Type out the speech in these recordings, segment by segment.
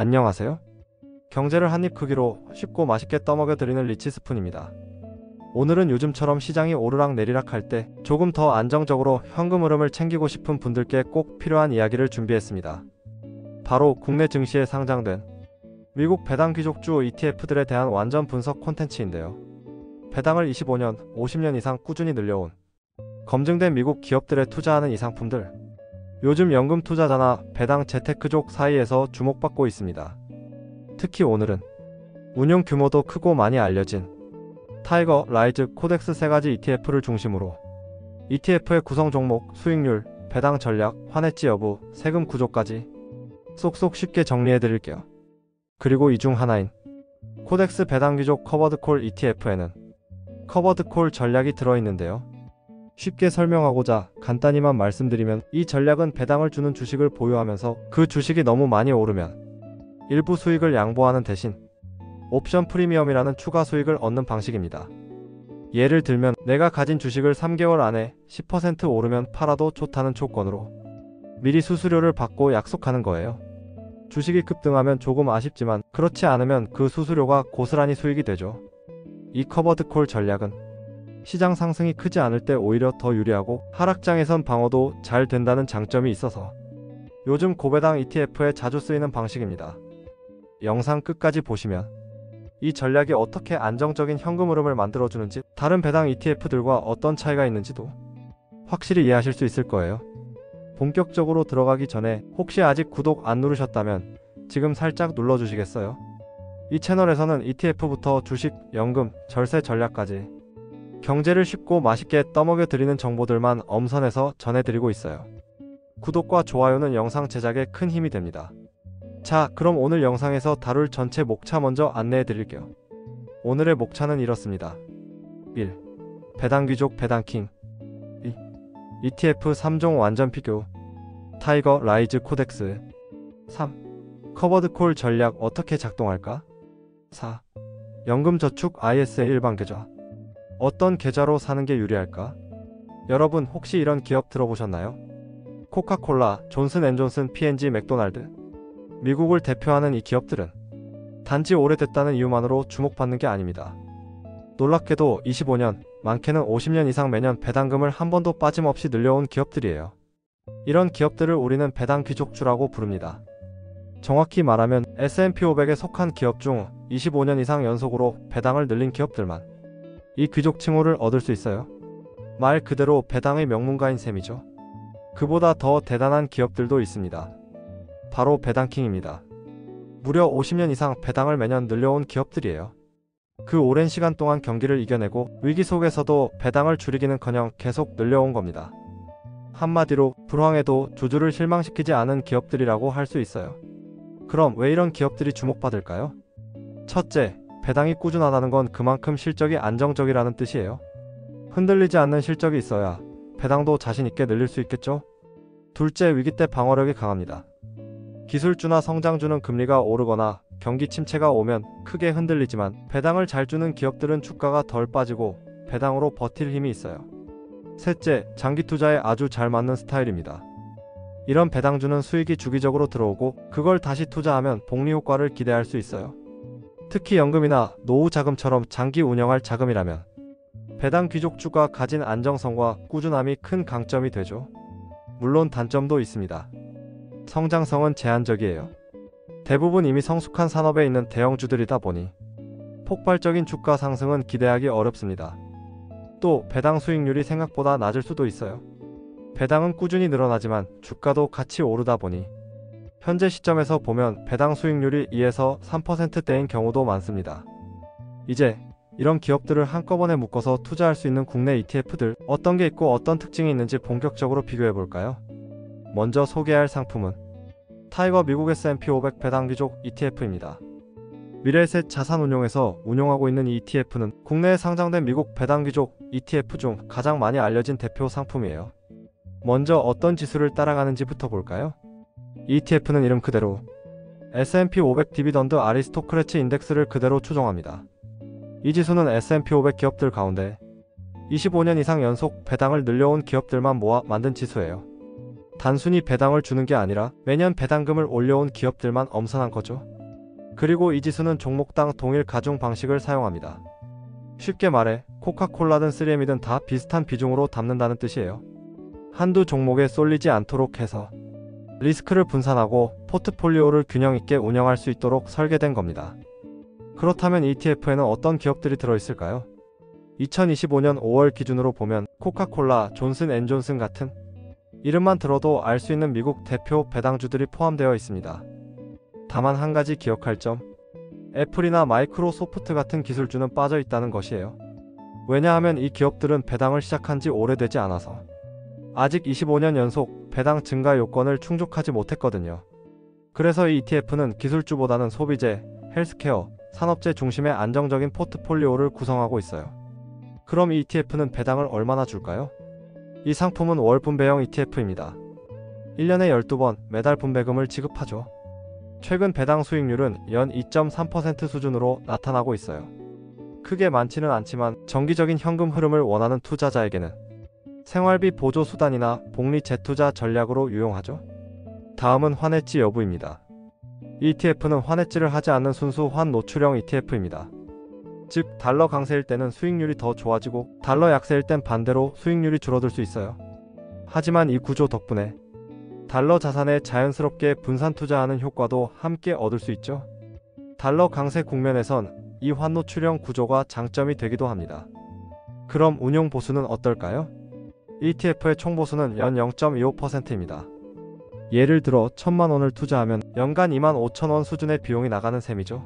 안녕하세요. 경제를 한입 크기로 쉽고 맛있게 떠먹여 드리는 리치스푼입니다. 오늘은 요즘처럼 시장이 오르락 내리락 할 때 조금 더 안정적으로 현금 흐름을 챙기고 싶은 분들께 꼭 필요한 이야기를 준비했습니다. 바로 국내 증시에 상장된 미국 배당 귀족주 ETF들에 대한 완전 분석 콘텐츠인데요. 배당을 25년, 50년 이상 꾸준히 늘려온 검증된 미국 기업들에 투자하는 이 상품들, 요즘 연금 투자자나 배당 재테크족 사이에서 주목받고 있습니다. 특히 오늘은 운용 규모도 크고 많이 알려진 타이거, 라이즈, 코덱스 세 가지 ETF를 중심으로 ETF의 구성 종목, 수익률, 배당 전략, 환해지 여부, 세금 구조까지 쏙쏙 쉽게 정리해 드릴게요. 그리고 이 중 하나인 코덱스 배당 귀족 커버드콜 ETF에는 커버드콜 전략이 들어있는데요. 쉽게 설명하고자 간단히만 말씀드리면 이 전략은 배당을 주는 주식을 보유하면서 그 주식이 너무 많이 오르면 일부 수익을 양보하는 대신 옵션 프리미엄이라는 추가 수익을 얻는 방식입니다. 예를 들면 내가 가진 주식을 3개월 안에 10% 오르면 팔아도 좋다는 조건으로 미리 수수료를 받고 약속하는 거예요. 주식이 급등하면 조금 아쉽지만 그렇지 않으면 그 수수료가 고스란히 수익이 되죠. 이 커버드콜 전략은 시장 상승이 크지 않을 때 오히려 더 유리하고 하락장에선 방어도 잘 된다는 장점이 있어서 요즘 고배당 ETF에 자주 쓰이는 방식입니다. 영상 끝까지 보시면 이 전략이 어떻게 안정적인 현금 흐름을 만들어주는지, 다른 배당 ETF들과 어떤 차이가 있는지도 확실히 이해하실 수 있을 거예요. 본격적으로 들어가기 전에 혹시 아직 구독 안 누르셨다면 지금 살짝 눌러주시겠어요? 이 채널에서는 ETF부터 주식, 연금, 절세 전략까지 경제를 쉽고 맛있게 떠먹여 드리는 정보들만 엄선해서 전해드리고 있어요. 구독과 좋아요는 영상 제작에 큰 힘이 됩니다. 자, 그럼 오늘 영상에서 다룰 전체 목차 먼저 안내해 드릴게요. 오늘의 목차는 이렇습니다. 1. 배당 귀족 배당킹. 2. ETF 3종 완전 비교. 타이거, 라이즈, 코덱스. 3. 커버드콜 전략 어떻게 작동할까? 4. 연금저축 ISA 일반 계좌. 어떤 계좌로 사는 게 유리할까? 여러분 혹시 이런 기업 들어보셨나요? 코카콜라, 존슨앤존슨, P&G, 맥도날드. 미국을 대표하는 이 기업들은 단지 오래됐다는 이유만으로 주목받는 게 아닙니다. 놀랍게도 25년, 많게는 50년 이상 매년 배당금을 한 번도 빠짐없이 늘려온 기업들이에요. 이런 기업들을 우리는 배당 귀족주라고 부릅니다. 정확히 말하면 S&P 500에 속한 기업 중 25년 이상 연속으로 배당을 늘린 기업들만 이 귀족 칭호를 얻을 수 있어요. 말 그대로 배당의 명문가인 셈이죠. 그보다 더 대단한 기업들도 있습니다. 바로 배당킹입니다. 무려 50년 이상 배당을 매년 늘려온 기업들이에요. 그 오랜 시간 동안 경기를 이겨내고 위기 속에서도 배당을 줄이기는커녕 계속 늘려온 겁니다. 한마디로 불황에도 주주를 실망시키지 않은 기업들이라고 할 수 있어요. 그럼 왜 이런 기업들이 주목받을까요? 첫째, 배당이 꾸준하다는 건 그만큼 실적이 안정적이라는 뜻이에요. 흔들리지 않는 실적이 있어야 배당도 자신있게 늘릴 수 있겠죠? 둘째, 위기 때 방어력이 강합니다. 기술주나 성장주는 금리가 오르거나 경기 침체가 오면 크게 흔들리지만 배당을 잘 주는 기업들은 주가가 덜 빠지고 배당으로 버틸 힘이 있어요. 셋째, 장기 투자에 아주 잘 맞는 스타일입니다. 이런 배당주는 수익이 주기적으로 들어오고 그걸 다시 투자하면 복리 효과를 기대할 수 있어요. 특히 연금이나 노후 자금처럼 장기 운영할 자금이라면 배당 귀족주가 가진 안정성과 꾸준함이 큰 강점이 되죠. 물론 단점도 있습니다. 성장성은 제한적이에요. 대부분 이미 성숙한 산업에 있는 대형주들이다 보니 폭발적인 주가 상승은 기대하기 어렵습니다. 또 배당 수익률이 생각보다 낮을 수도 있어요. 배당은 꾸준히 늘어나지만 주가도 같이 오르다 보니 현재 시점에서 보면 배당 수익률이 2에서 3%대인 경우도 많습니다. 이제 이런 기업들을 한꺼번에 묶어서 투자할 수 있는 국내 ETF들 어떤 게 있고 어떤 특징이 있는지 본격적으로 비교해 볼까요? 먼저 소개할 상품은 타이거 미국 S&P 500 배당 귀족 ETF입니다. 미래에셋 자산운용에서 운용하고 있는 이 ETF는 국내에 상장된 미국 배당 귀족 ETF 중 가장 많이 알려진 대표 상품이에요. 먼저 어떤 지수를 따라가는지부터 볼까요? ETF는 이름 그대로 S&P 500 디비던드 아리스토크래츠 인덱스를 그대로 추종합니다. 이 지수는 S&P 500 기업들 가운데 25년 이상 연속 배당을 늘려온 기업들만 모아 만든 지수예요. 단순히 배당을 주는 게 아니라 매년 배당금을 올려온 기업들만 엄선한 거죠. 그리고 이 지수는 종목당 동일 가중 방식을 사용합니다. 쉽게 말해 코카콜라든 3M이든 다 비슷한 비중으로 담는다는 뜻이에요. 한두 종목에 쏠리지 않도록 해서 리스크를 분산하고 포트폴리오를 균형 있게 운영할 수 있도록 설계된 겁니다. 그렇다면 ETF에는 어떤 기업들이 들어있을까요? 2025년 5월 기준으로 보면 코카콜라, 존슨앤존슨 같은 이름만 들어도 알 수 있는 미국 대표 배당주들이 포함되어 있습니다. 다만 한 가지 기억할 점, 애플이나 마이크로소프트 같은 기술주는 빠져 있다는 것이에요. 왜냐하면 이 기업들은 배당을 시작한 지 오래되지 않아서 아직 25년 연속 배당 증가 요건을 충족하지 못했거든요. 그래서 이 ETF는 기술주보다는 소비재, 헬스케어, 산업재 중심의 안정적인 포트폴리오를 구성하고 있어요. 그럼 이 ETF는 배당을 얼마나 줄까요? 이 상품은 월 분배형 ETF입니다. 1년에 12번 매달 분배금을 지급하죠. 최근 배당 수익률은 연 2.3% 수준으로 나타나고 있어요. 크게 많지는 않지만 정기적인 현금 흐름을 원하는 투자자에게는 생활비 보조 수단이나 복리 재투자 전략으로 유용하죠. 다음은 환해지 여부입니다. ETF는 환해지를 하지 않는 순수 환 노출형 ETF입니다. 즉 달러 강세일 때는 수익률이 더 좋아지고 달러 약세일 땐 반대로 수익률이 줄어들 수 있어요. 하지만 이 구조 덕분에 달러 자산에 자연스럽게 분산 투자하는 효과도 함께 얻을 수 있죠. 달러 강세 국면에선 이 환노출형 구조가 장점이 되기도 합니다. 그럼 운용 보수는 어떨까요? ETF의 총 보수는 연 0.25%입니다. 예를 들어 1,000만 원을 투자하면 연간 25,000원 수준의 비용이 나가는 셈이죠.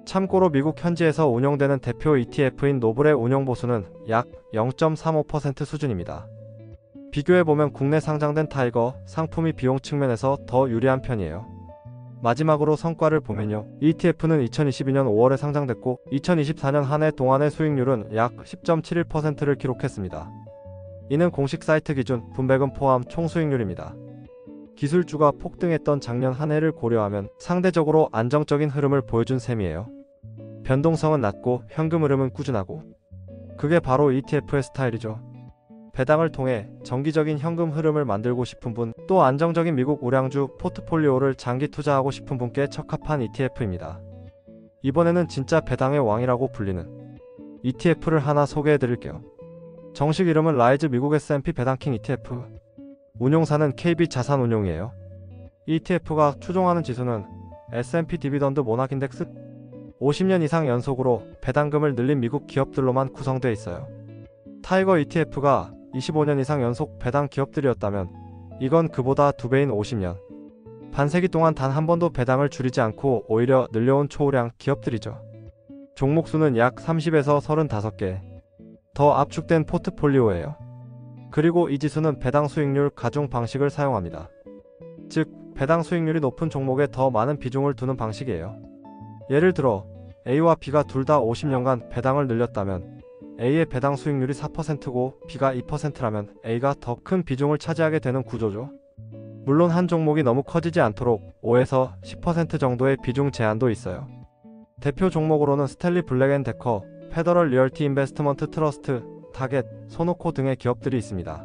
참고로 미국 현지에서 운영되는 대표 ETF인 노블의 운용 보수는 약 0.35% 수준입니다. 비교해보면 국내 상장된 타이거 상품이 비용 측면에서 더 유리한 편이에요. 마지막으로 성과를 보면요. ETF는 2022년 5월에 상장됐고 2024년 한 해 동안의 수익률은 약 10.71%를 기록했습니다. 이는 공식 사이트 기준 분배금 포함 총 수익률입니다. 기술주가 폭등했던 작년 한 해를 고려하면 상대적으로 안정적인 흐름을 보여준 셈이에요. 변동성은 낮고 현금 흐름은 꾸준하고 그게 바로 ETF의 스타일이죠. 배당을 통해 정기적인 현금 흐름을 만들고 싶은 분, 또 안정적인 미국 우량주 포트폴리오를 장기 투자하고 싶은 분께 적합한 ETF입니다. 이번에는 진짜 배당의 왕이라고 불리는 ETF를 하나 소개해 드릴게요. 정식 이름은 라이즈 미국 S&P 배당킹 ETF. 운용사는 KB자산운용이에요. ETF가 추종하는 지수는 S&P 디비던드 모낙 인덱스. 50년 이상 연속으로 배당금을 늘린 미국 기업들로만 구성되어 있어요. 타이거 ETF가 25년 이상 연속 배당 기업들이었다면 이건 그보다 2배인 50년. 반세기 동안 단 한 번도 배당을 줄이지 않고 오히려 늘려온 초우량 기업들이죠. 종목수는 약 30에서 35개. 더 압축된 포트폴리오예요. 그리고 이 지수는 배당 수익률 가중 방식을 사용합니다. 즉, 배당 수익률이 높은 종목에 더 많은 비중을 두는 방식이에요. 예를 들어 A와 B가 둘 다 50년간 배당을 늘렸다면 A의 배당 수익률이 4%고 B가 2%라면 A가 더 큰 비중을 차지하게 되는 구조죠. 물론 한 종목이 너무 커지지 않도록 5에서 10% 정도의 비중 제한도 있어요. 대표 종목으로는 스탠리 블랙앤데커, 페더럴 리얼티 인베스트먼트 트러스트, 타겟, 소노코 등의 기업들이 있습니다.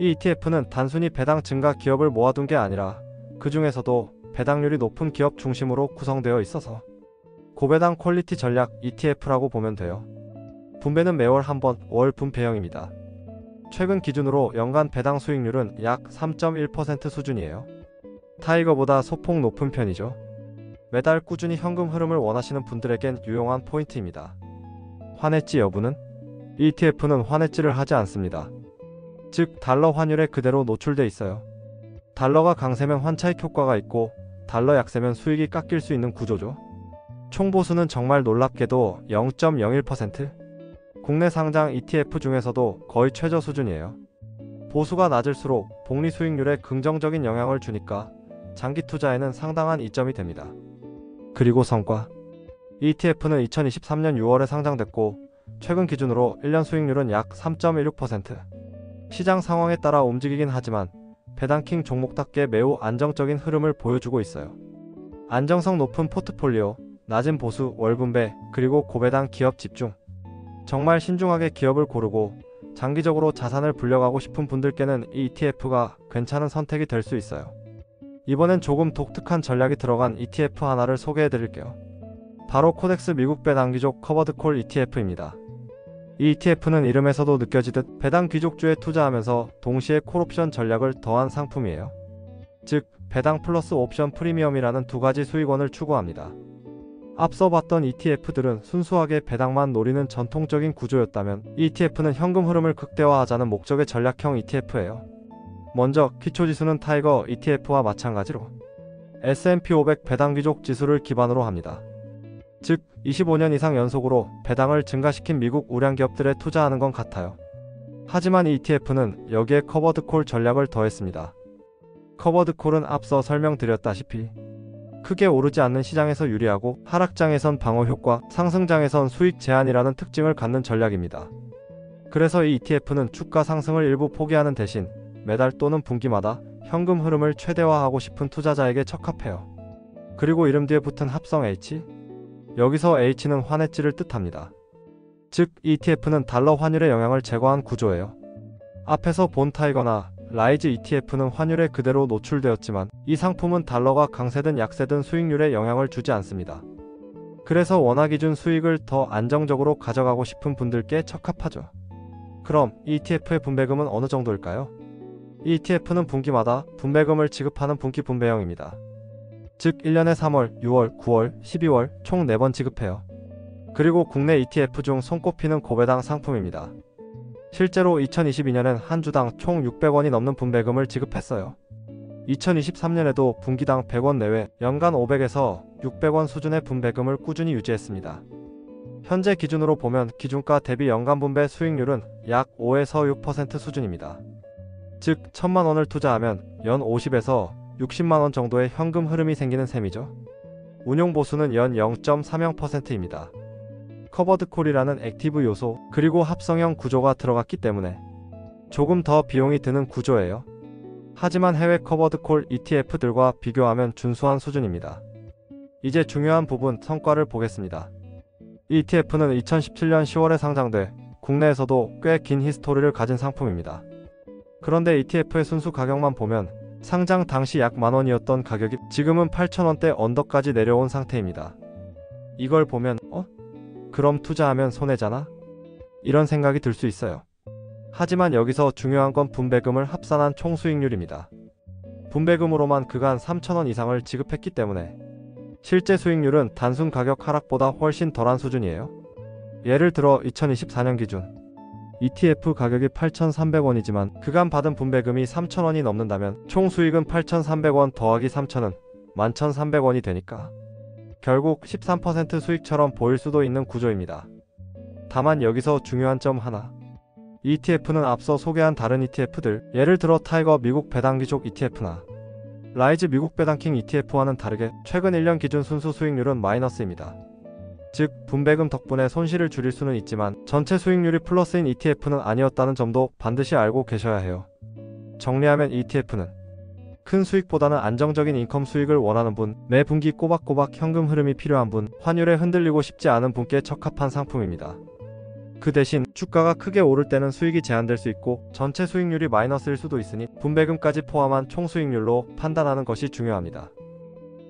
이 ETF는 단순히 배당 증가 기업을 모아둔 게 아니라 그 중에서도 배당률이 높은 기업 중심으로 구성되어 있어서 고배당 퀄리티 전략 ETF라고 보면 돼요. 분배는 매월 한 번 월 분배형입니다. 최근 기준으로 연간 배당 수익률은 약 3.1% 수준이에요. 타이거보다 소폭 높은 편이죠. 매달 꾸준히 현금 흐름을 원하시는 분들에겐 유용한 포인트입니다. 환해지 여부는? ETF는 환해지를 하지 않습니다. 즉 달러 환율에 그대로 노출돼 있어요. 달러가 강세면 환차익 효과가 있고 달러 약세면 수익이 깎일 수 있는 구조죠. 총 보수는 정말 놀랍게도 0.01%? 국내 상장 ETF 중에서도 거의 최저 수준이에요. 보수가 낮을수록 복리 수익률에 긍정적인 영향을 주니까 장기 투자에는 상당한 이점이 됩니다. 그리고 성과. ETF는 2023년 6월에 상장됐고 최근 기준으로 1년 수익률은 약 3.16%. 시장 상황에 따라 움직이긴 하지만 배당킹 종목답게 매우 안정적인 흐름을 보여주고 있어요. 안정성 높은 포트폴리오, 낮은 보수, 월분배, 그리고 고배당 기업 집중. 정말 신중하게 기업을 고르고 장기적으로 자산을 불려가고 싶은 분들께는 이 ETF가 괜찮은 선택이 될 수 있어요. 이번엔 조금 독특한 전략이 들어간 ETF 하나를 소개해 드릴게요. 바로 코덱스 미국 배당 귀족 커버드 콜 ETF입니다. 이 ETF는 이름에서도 느껴지듯 배당 귀족주에 투자하면서 동시에 콜옵션 전략을 더한 상품이에요. 즉, 배당 플러스 옵션 프리미엄이라는 두 가지 수익원을 추구합니다. 앞서 봤던 ETF들은 순수하게 배당만 노리는 전통적인 구조였다면 이 ETF는 현금 흐름을 극대화하자는 목적의 전략형 ETF예요. 먼저 기초지수는 타이거 ETF와 마찬가지로 S&P 500 배당 귀족 지수를 기반으로 합니다. 즉 25년 이상 연속으로 배당을 증가시킨 미국 우량 기업들에 투자하는 건 같아요. 하지만 이 ETF는 여기에 커버드 콜 전략을 더했습니다. 커버드 콜은 앞서 설명드렸다시피 크게 오르지 않는 시장에서 유리하고 하락장에선 방어 효과, 상승장에선 수익 제한이라는 특징을 갖는 전략입니다. 그래서 이 ETF는 주가 상승을 일부 포기하는 대신 매달 또는 분기마다 현금 흐름을 최대화하고 싶은 투자자에게 적합해요. 그리고 이름 뒤에 붙은 합성 H? 여기서 H는 환해지를 뜻합니다. 즉, ETF는 달러 환율의 영향을 제거한 구조예요. 앞에서 본 타이거나 라이즈 ETF는 환율에 그대로 노출되었지만 이 상품은 달러가 강세든 약세든 수익률에 영향을 주지 않습니다. 그래서 원화 기준 수익을 더 안정적으로 가져가고 싶은 분들께 적합하죠. 그럼 ETF의 분배금은 어느 정도일까요? ETF는 분기마다 분배금을 지급하는 분기 분배형입니다. 즉 1년에 3월, 6월, 9월, 12월 총 4번 지급해요. 그리고 국내 ETF 중 손꼽히는 고배당 상품입니다. 실제로 2022년엔 한 주당 총 600원이 넘는 분배금을 지급했어요. 2023년에도 분기당 100원 내외 연간 500에서 600원 수준의 분배금을 꾸준히 유지했습니다. 현재 기준으로 보면 기준가 대비 연간 분배 수익률은 약 5에서 6% 수준입니다. 즉 1000만 원을 투자하면 연 50에서 60만 원 정도의 현금 흐름이 생기는 셈이죠. 운용 보수는 연 0.30%입니다. 커버드 콜이라는 액티브 요소 그리고 합성형 구조가 들어갔기 때문에 조금 더 비용이 드는 구조예요. 하지만 해외 커버드 콜 ETF들과 비교하면 준수한 수준입니다. 이제 중요한 부분 성과를 보겠습니다. ETF는 2017년 10월에 상장돼 국내에서도 꽤 긴 히스토리를 가진 상품입니다. 그런데 ETF의 순수 가격만 보면 상장 당시 약 만원이었던 가격이 지금은 8,000원대 언더까지 내려온 상태입니다. 이걸 보면 그럼 투자하면 손해잖아? 이런 생각이 들 수 있어요. 하지만 여기서 중요한 건 분배금을 합산한 총 수익률입니다. 분배금으로만 그간 3,000원 이상을 지급했기 때문에 실제 수익률은 단순 가격 하락보다 훨씬 덜한 수준이에요. 예를 들어 2024년 기준 ETF 가격이 8,300원이지만 그간 받은 분배금이 3,000원이 넘는다면 총 수익은 8,300원 더하기 3,000은 11,300원이 되니까 결국 13% 수익처럼 보일 수도 있는 구조입니다. 다만 여기서 중요한 점 하나. ETF는 앞서 소개한 다른 ETF들, 예를 들어 타이거 미국 배당 귀족 ETF나 라이즈 미국 배당킹 ETF와는 다르게 최근 1년 기준 순수 수익률은 마이너스입니다. 즉 분배금 덕분에 손실을 줄일 수는 있지만 전체 수익률이 플러스인 ETF는 아니었다는 점도 반드시 알고 계셔야 해요. 정리하면 ETF는 큰 수익보다는 안정적인 인컴 수익을 원하는 분, 매 분기 꼬박꼬박 현금 흐름이 필요한 분, 환율에 흔들리고 싶지 않은 분께 적합한 상품입니다. 그 대신 주가가 크게 오를 때는 수익이 제한될 수 있고 전체 수익률이 마이너스일 수도 있으니 분배금까지 포함한 총 수익률로 판단하는 것이 중요합니다.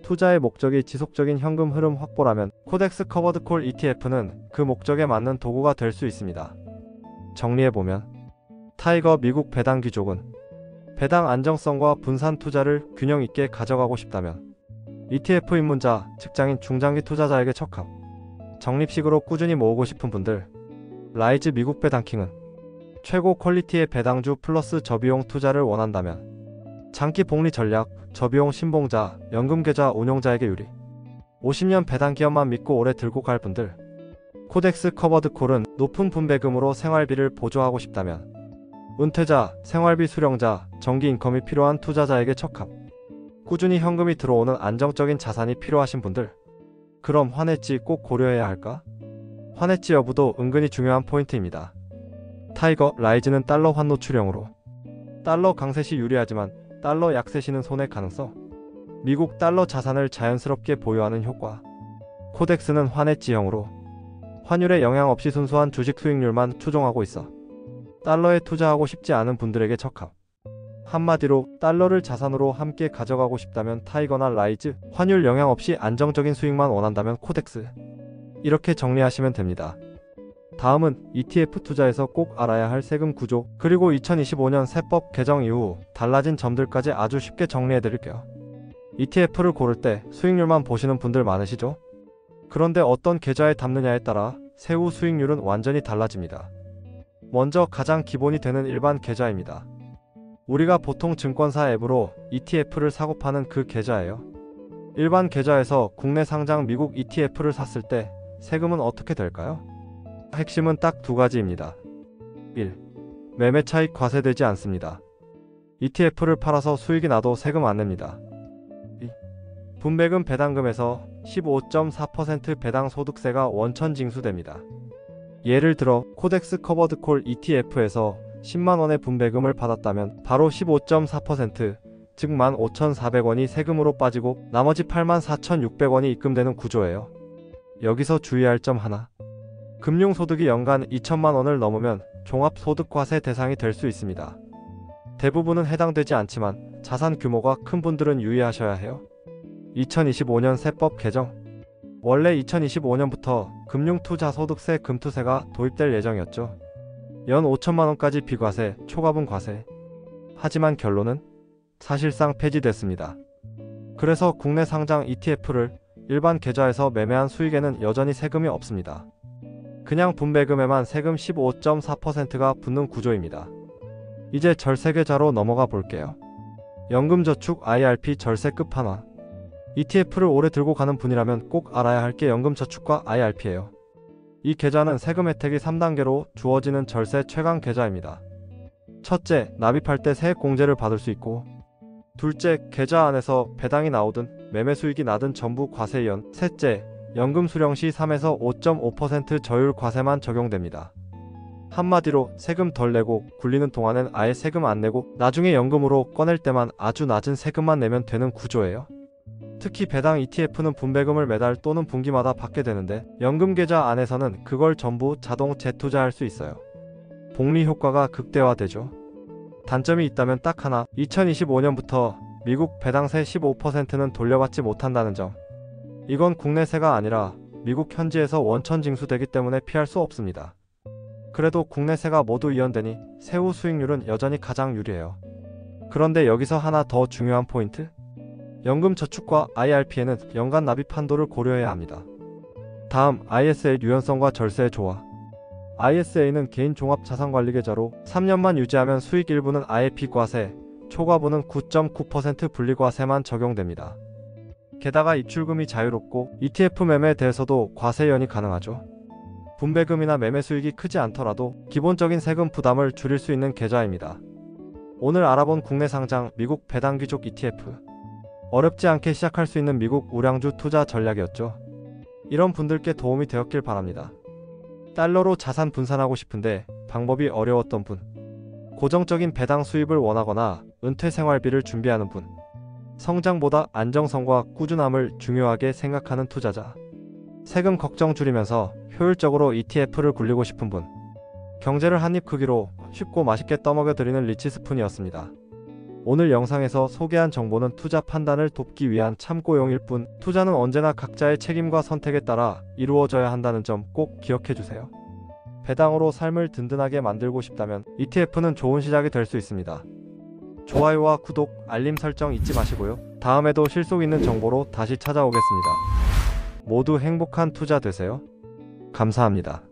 투자의 목적이 지속적인 현금 흐름 확보라면 코덱스 커버드 콜 ETF는 그 목적에 맞는 도구가 될 수 있습니다. 정리해보면 타이거 미국 배당 귀족은 배당 안정성과 분산 투자를 균형 있게 가져가고 싶다면 ETF 입문자, 직장인, 중장기 투자자에게 적합. 적립식으로 꾸준히 모으고 싶은 분들, 라이즈 미국 배당킹은 최고 퀄리티의 배당주 플러스 저비용 투자를 원한다면 장기 복리 전략, 저비용 신봉자, 연금계좌 운용자에게 유리. 50년 배당 기업만 믿고 오래 들고 갈 분들, 코덱스 커버드 콜은 높은 분배금으로 생활비를 보조하고 싶다면 은퇴자, 생활비 수령자, 정기 인컴이 필요한 투자자에게 적합. 꾸준히 현금이 들어오는 안정적인 자산이 필요하신 분들, 그럼 환해지 꼭 고려해야 할까? 환해지 여부도 은근히 중요한 포인트입니다. 타이거, 라이즈는 달러 환노출형으로 달러 강세시 유리하지만 달러 약세시는 손해 가능성, 미국 달러 자산을 자연스럽게 보유하는 효과, 코덱스는 환해지형으로 환율에 영향 없이 순수한 주식 수익률만 추종하고 있어 달러에 투자하고 싶지 않은 분들에게 적합. 한마디로 달러를 자산으로 함께 가져가고 싶다면 타이거나 라이즈, 환율 영향 없이 안정적인 수익만 원한다면 코덱스. 이렇게 정리하시면 됩니다. 다음은 ETF 투자에서 꼭 알아야 할 세금 구조, 그리고 2025년 세법 개정 이후 달라진 점들까지 아주 쉽게 정리해 드릴게요. ETF를 고를 때 수익률만 보시는 분들 많으시죠? 그런데 어떤 계좌에 담느냐에 따라 세후 수익률은 완전히 달라집니다. 먼저 가장 기본이 되는 일반 계좌입니다. 우리가 보통 증권사 앱으로 ETF를 사고 파는 그 계좌예요. 일반 계좌에서 국내 상장 미국 ETF를 샀을 때 세금은 어떻게 될까요? 핵심은 딱 두 가지입니다. 1. 매매 차익 과세되지 않습니다. ETF를 팔아서 수익이 나도 세금 안 냅니다. 2. 분배금 배당금에서 15.4% 배당 소득세가 원천 징수됩니다. 예를 들어 코덱스 커버드 콜 ETF에서 10만원의 분배금을 받았다면 바로 15.4%, 즉 15,400원이 세금으로 빠지고 나머지 84,600원이 입금되는 구조예요. 여기서 주의할 점 하나. 금융소득이 연간 2천만원을 넘으면 종합소득과세 대상이 될 수 있습니다. 대부분은 해당되지 않지만 자산 규모가 큰 분들은 유의하셔야 해요. 2025년 세법 개정. 원래 2025년부터 금융투자소득세 금투세가 도입될 예정이었죠. 연 5천만원까지 비과세, 초과분 과세. 하지만 결론은 사실상 폐지됐습니다. 그래서 국내 상장 ETF를 일반 계좌에서 매매한 수익에는 여전히 세금이 없습니다. 그냥 분배금에만 세금 15.4%가 붙는 구조입니다. 이제 절세계좌로 넘어가 볼게요. 연금저축 IRP 절세 끝판왕. ETF를 오래 들고 가는 분이라면 꼭 알아야 할 게 연금저축과 IRP예요. 이 계좌는 세금 혜택이 3단계로 주어지는 절세 최강 계좌입니다. 첫째, 납입할 때 세액공제를 받을 수 있고, 둘째, 계좌 안에서 배당이 나오든 매매 수익이 나든 전부 과세이연. 셋째, 연금 수령 시 3에서 5.5% 저율 과세만 적용됩니다. 한마디로 세금 덜 내고 굴리는 동안엔 아예 세금 안 내고 나중에 연금으로 꺼낼 때만 아주 낮은 세금만 내면 되는 구조예요. 특히 배당 ETF는 분배금을 매달 또는 분기마다 받게 되는데 연금 계좌 안에서는 그걸 전부 자동 재투자할 수 있어요. 복리 효과가 극대화되죠. 단점이 있다면 딱 하나, 2025년부터 미국 배당세 15%는 돌려받지 못한다는 점. 이건 국내세가 아니라 미국 현지에서 원천 징수되기 때문에 피할 수 없습니다. 그래도 국내세가 모두 이연되니 세후 수익률은 여전히 가장 유리해요. 그런데 여기서 하나 더 중요한 포인트? 연금저축과 IRP에는 연간 납입 한도를 고려해야 합니다. 다음, ISA 유연성과 절세의 조화. ISA는 개인 종합자산관리계좌로 3년만 유지하면 수익 일부는 아예 비과세, 초과분은 9.9% 분리과세만 적용됩니다. 게다가 입출금이 자유롭고 ETF 매매에 대해서도 과세연이 가능하죠. 분배금이나 매매 수익이 크지 않더라도 기본적인 세금 부담을 줄일 수 있는 계좌입니다. 오늘 알아본 국내 상장 미국 배당귀족 ETF. 어렵지 않게 시작할 수 있는 미국 우량주 투자 전략이었죠. 이런 분들께 도움이 되었길 바랍니다. 달러로 자산 분산하고 싶은데 방법이 어려웠던 분, 고정적인 배당 수입을 원하거나 은퇴 생활비를 준비하는 분, 성장보다 안정성과 꾸준함을 중요하게 생각하는 투자자, 세금 걱정 줄이면서 효율적으로 ETF를 굴리고 싶은 분, 경제를 한입 크기로 쉽고 맛있게 떠먹여 드리는 리치스푼이었습니다. 오늘 영상에서 소개한 정보는 투자 판단을 돕기 위한 참고용일 뿐, 투자는 언제나 각자의 책임과 선택에 따라 이루어져야 한다는 점 꼭 기억해 주세요. 배당으로 삶을 든든하게 만들고 싶다면 ETF는 좋은 시작이 될 수 있습니다. 좋아요와 구독, 알림 설정 잊지 마시고요. 다음에도 실속 있는 정보로 다시 찾아오겠습니다. 모두 행복한 투자 되세요. 감사합니다.